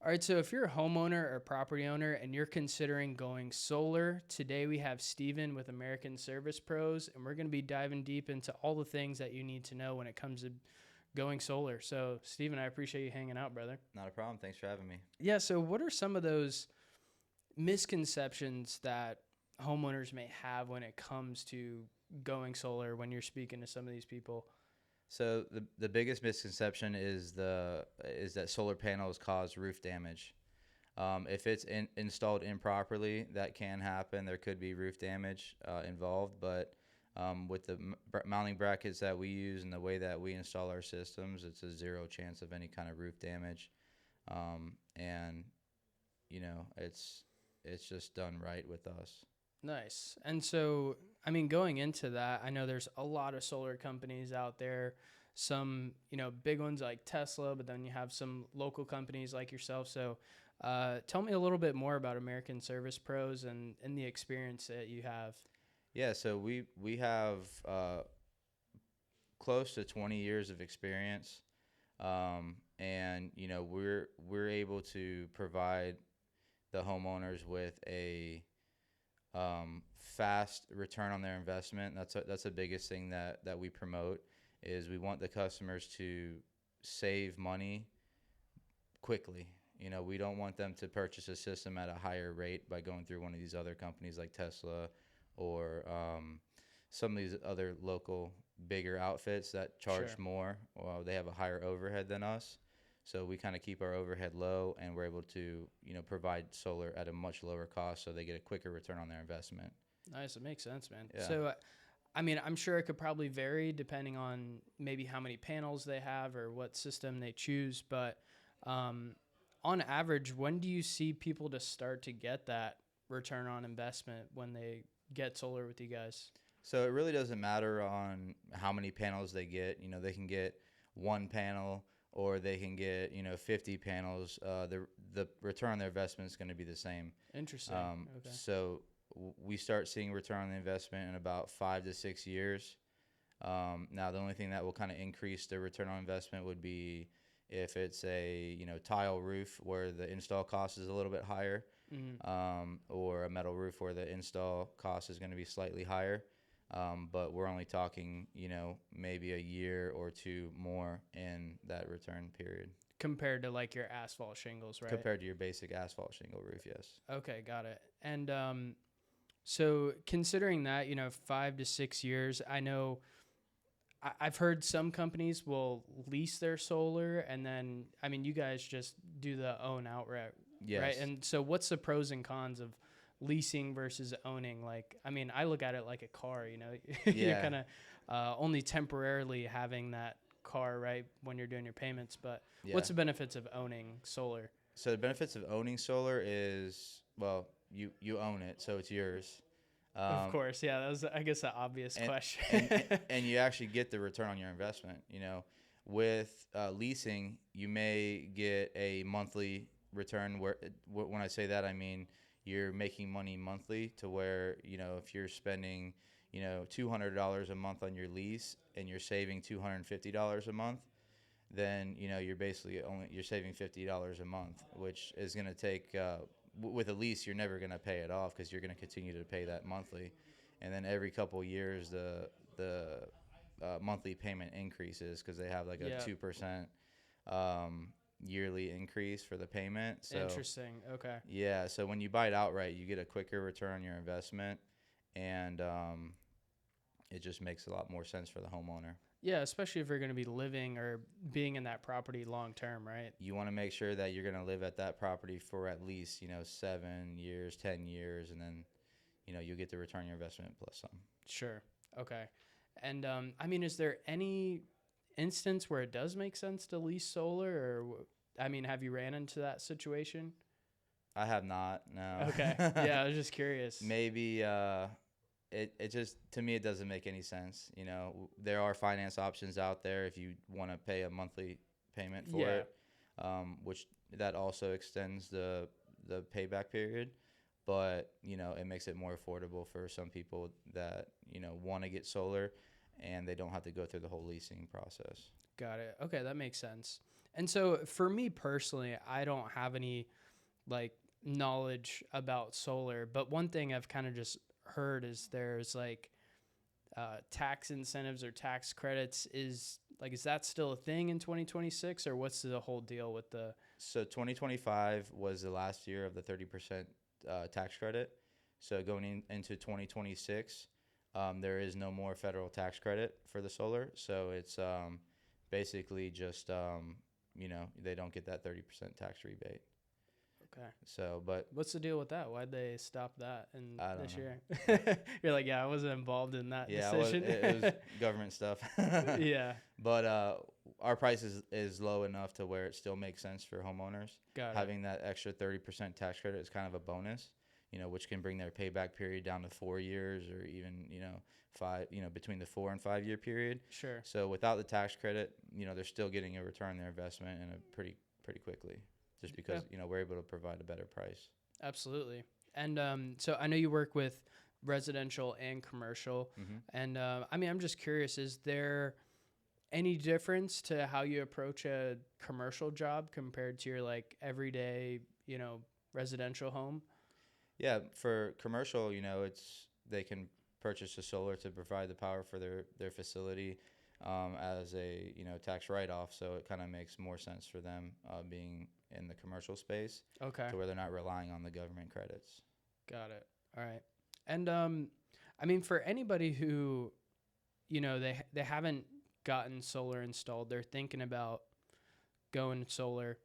All right, so if you're a homeowner or property owner and you're considering going solar, today we have Steven with American Service Pros, and we're going to be diving deep into all the things that you need to know when it comes to going solar. So, Steven, I appreciate you hanging out, brother. Not a problem. Thanks for having me. Yeah, so what are some of those misconceptions that homeowners may have when it comes to going solar when you're speaking to some of these people? So the biggest misconception is that solar panels cause roof damage. If it's installed improperly, that can happen. There could be roof damage involved, but with the mounting brackets that we use and the way that we install our systems, it's a zero chance of any kind of roof damage. And it's just done right with us. Nice. And so, I mean, going into that, I know there's a lot of solar companies out there, some, big ones like Tesla, but then you have some local companies like yourself. So, tell me a little bit more about American Service Pros and the experience that you have. Yeah, so we have close to 20 years of experience, and we're able to provide the homeowners with a fast return on their investment. That's the biggest thing that we promote is we want the customers to save money quickly. We don't want them to purchase a system at a higher rate by going through one of these other companies like Tesla or some of these other local bigger outfits that charge Sure. more. Well, they have a higher overhead than us. So we kind of keep our overhead low, and we're able to, provide solar at a much lower cost, so they get a quicker return on their investment. Nice. It makes sense, man. Yeah. So, I mean, I'm sure it could probably vary depending on maybe how many panels they have or what system they choose. But on average, when do you see people to start to get that return on investment when they get solar with you guys? So it really doesn't matter on how many panels they get. They can get one panel or they can get 50 panels. The return on their investment is going to be the same. Interesting. Okay. So we start seeing return on the investment in about 5 to 6 years. Now the only thing that will kind of increase the return on investment would be if it's a tile roof where the install cost is a little bit higher, or a metal roof where the install cost is going to be slightly higher. But we're only talking, maybe a year or two more in that return period. Compared to like your asphalt shingles, right? Compared to your basic asphalt shingle roof, yes. Okay, got it. And so considering that, 5 to 6 years, I know I've heard some companies will lease their solar and then, I mean, you guys just do the own outright, Yes. right? And so what's the pros and cons of leasing versus owning? Like, I mean, I look at it like a car, you're Yeah. kind of only temporarily having that car, right, when you're doing your payments. But Yeah. what's the benefits of owning solar? So the benefits of owning solar is, well, you own it, so it's yours. Of course, yeah, that was, I guess, an obvious question. And you actually get the return on your investment. With leasing, you may get a monthly return. Where when I say that, I mean you're making money monthly to where if you're spending $200 a month on your lease and you're saving $250 a month, then you're basically you're saving $50 a month, which is going to take with a lease, you're never going to pay it off because you're going to continue to pay that monthly, and then every couple years the monthly payment increases because they have like a 2% yearly increase for the payment. So Interesting. Okay. yeah, so when you buy it outright, you get a quicker return on your investment, and it just makes a lot more sense for the homeowner. Yeah, especially if you're going to be living or being in that property long term, right? You want to make sure that you're going to live at that property for at least 7 years, 10 years, and then you'll get the return on your investment plus some. Sure. Okay. And I mean, is there any instance where it does make sense to lease solar, or I mean, have you ran into that situation? I have not, no. Okay. Yeah, I was just curious. Maybe it just, to me, it doesn't make any sense. There are finance options out there if you want to pay a monthly payment for it, which that also extends the payback period. But, it makes it more affordable for some people that, want to get solar and they don't have to go through the whole leasing process. Got it. Okay, that makes sense. And so for me personally, I don't have any like knowledge about solar, but one thing I've kind of just heard is there's like tax incentives or tax credits. Is that still a thing in 2026, or what's the whole deal with the? So 2025 was the last year of the 30% tax credit. So going into 2026, there is no more federal tax credit for the solar. So it's basically just, they don't get that 30% tax rebate. Okay. So, but What's the deal with that? Why'd they stop that in I don't this know. year? You're like, yeah, I wasn't involved in that Yeah, decision. it was government stuff. Yeah, But our price is low enough to where it still makes sense for homeowners. got it. Having that extra 30% tax credit is kind of a bonus, which can bring their payback period down to 4 years or even, five, between the 4 and 5 year period. Sure. So without the tax credit, they're still getting a return on their investment in a pretty quickly, just because, we're able to provide a better price. Absolutely. And so I know you work with residential and commercial. Mm-hmm. And I'm just curious, is there any difference to how you approach a commercial job compared to your like everyday, residential home? Yeah, for commercial, they can purchase a solar to provide the power for their facility as a tax write-off. So it kind of makes more sense for them being in the commercial space. Okay. To where they're not relying on the government credits. Got it. All right. And for anybody who, they haven't gotten solar installed, they're thinking about going solar.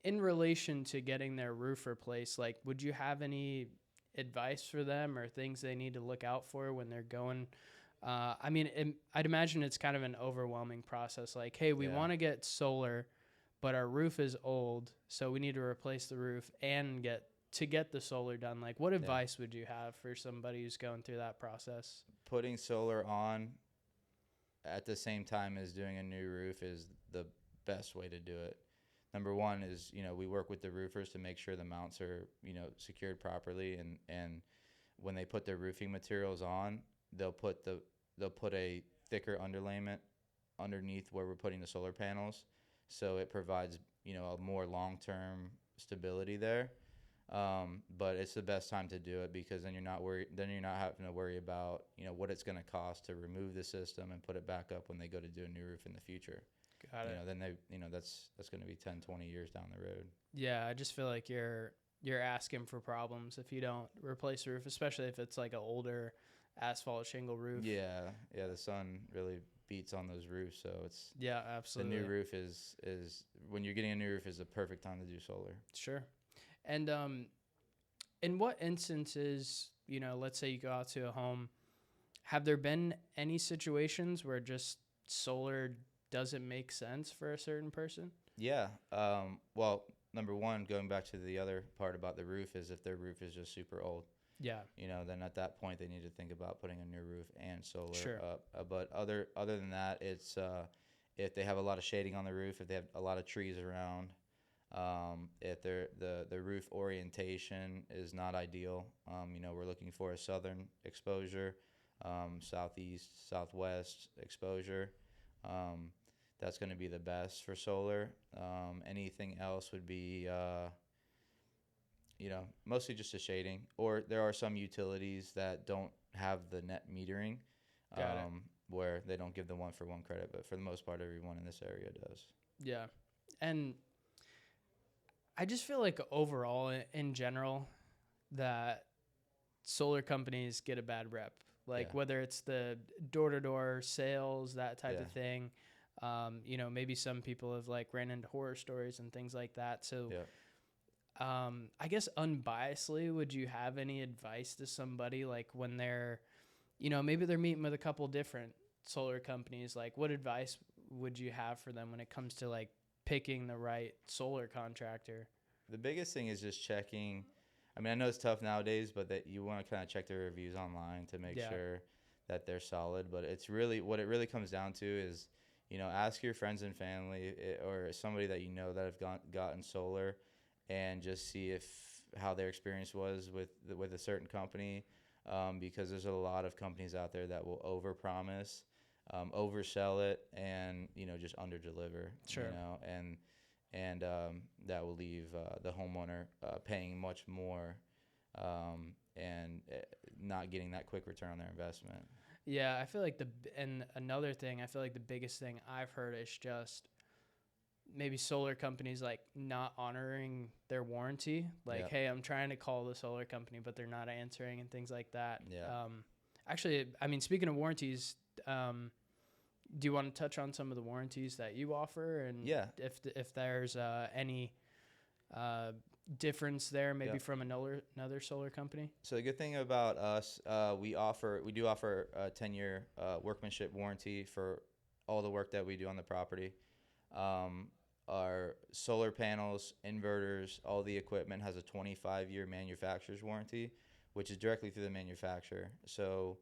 In relation to getting their roof replaced, like, would you have any advice for them or things they need to look out for when they're going? I'd imagine it's kind of an overwhelming process. Like, hey, we want to get solar, but our roof is old, so we need to replace the roof and get the solar done. Like, what advice would you have for somebody who's going through that process? Putting solar on at the same time as doing a new roof is the best way to do it. Number one is, we work with the roofers to make sure the mounts are, secured properly. And when they put their roofing materials on, they'll put a thicker underlayment underneath where we're putting the solar panels. So it provides, a more long-term stability there. But it's the best time to do it because then you're not worried. Then you're not having to worry about, what it's going to cost to remove the system and put it back up when they go to do a new roof in the future. Got it. Then that's going to be 10, 20 years down the road. Yeah, I just feel like you're asking for problems if you don't replace the roof, especially if it's like an older asphalt shingle roof. Yeah, the sun really beats on those roofs, so it's absolutely. The new roof is when you're getting a new roof is the perfect time to do solar. Sure. And in what instances, let's say you go out to a home, have there been any situations where just solar doesn't make sense for a certain person? Yeah. Well, number one, going back to the other part about the roof is if their roof is just super old. Yeah. Then at that point they need to think about putting a new roof and solar up. But other than that, it's if they have a lot of shading on the roof, if they have a lot of trees around, if the roof orientation is not ideal. We're looking for a southern exposure, southeast, southwest exposure. That's going to be the best for solar. Anything else would be, mostly just a shading. Or there are some utilities that don't have the net metering, where they don't give the 1-for-1 credit. But for the most part, everyone in this area does. Yeah. And I just feel like overall, in general, that solar companies get a bad rep. Like whether it's the door-to-door sales, that type of thing. Maybe some people have like ran into horror stories and things like that. So I guess unbiasedly, would you have any advice to somebody like when they're, maybe they're meeting with a couple different solar companies? Like what advice would you have for them when it comes to like picking the right solar contractor? The biggest thing is just checking. I know it's tough nowadays, but that you want to kind of check their reviews online to make sure that they're solid. But it's really what it really comes down to is, ask your friends and family or somebody that that have gotten solar, and just see how their experience was with a certain company, because there's a lot of companies out there that will overpromise oversell it and, just under deliver. Sure. And that will leave the homeowner paying much more and not getting that quick return on their investment. Yeah, I feel like and another thing, I feel like the biggest thing I've heard is just maybe solar companies like not honoring their warranty. Like, Yep. hey, I'm trying to call the solar company, but they're not answering and things like that. Yeah. Actually, I mean, speaking of warranties, do you want to touch on some of the warranties that you offer, and Yeah. if there's any difference there, maybe Yep. from another solar company? So the good thing about us, we do offer a 10-year workmanship warranty for all the work that we do on the property. Our solar panels, inverters, all the equipment has a 25-year manufacturer's warranty, which is directly through the manufacturer. So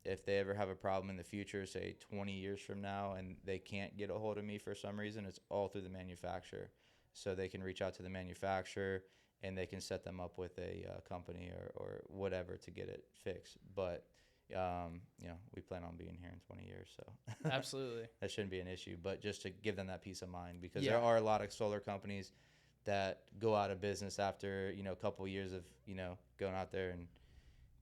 if they ever have a problem in the future, say 20 years from now, and they can't get a hold of me for some reason, it's all through the manufacturer. So they can reach out to the manufacturer and they can set them up with a company or whatever to get it fixed. But, we plan on being here in 20 years, so Absolutely. that shouldn't be an issue. But just to give them that peace of mind, because Yeah. there are a lot of solar companies that go out of business after, a couple years of, going out there and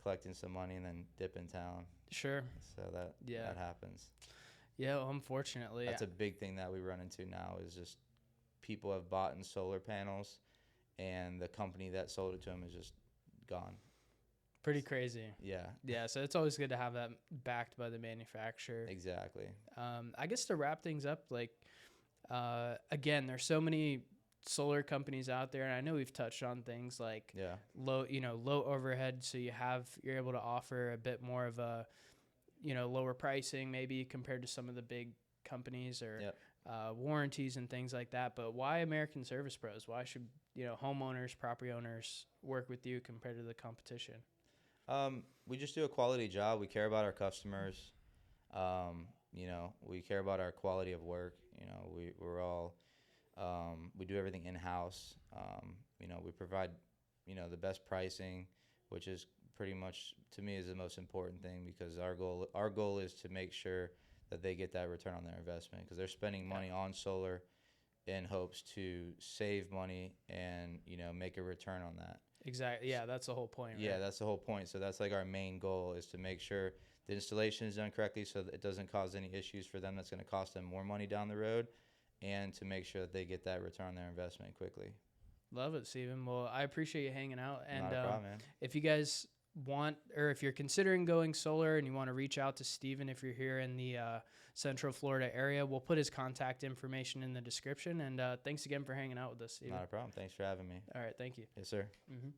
collecting some money and then dip in town. Sure. So that happens. Yeah, well, unfortunately. That's a big thing that we run into now is just people have bought in solar panels and the company that sold it to them is just gone. Pretty crazy. Yeah. Yeah, so it's always good to have that backed by the manufacturer. Exactly. I guess to wrap things up, like, again, there's so many solar companies out there, and I know we've touched on things like low overhead, so you're able to offer a bit more of a, lower pricing maybe compared to some of the big companies or warranties and things like that. But why American Service Pros? Why should, homeowners, property owners work with you compared to the competition? We just do a quality job. We care about our customers. We care about our quality of work. We're all, we do everything in-house. We provide, the best pricing, which is pretty much, to me, is the most important thing, because our goal is to make sure that they get that return on their investment, because they're spending money on solar in hopes to save money and, make a return on that. Exactly. Yeah, that's the whole point. Right? Yeah, that's the whole point. So that's like our main goal, is to make sure the installation is done correctly so that it doesn't cause any issues for them that's going to cost them more money down the road, and to make sure that they get that return on their investment quickly. Love it, Steven. Well, I appreciate you hanging out. And Not a problem, man. If you guys want, or if you're considering going solar and you want to reach out to Steven, if you're here in the Central Florida area, we'll put his contact information in the description. And thanks again for hanging out with us, Steven. Not a problem. Thanks for having me. All right. Thank you. Yes, sir. Mm-hmm.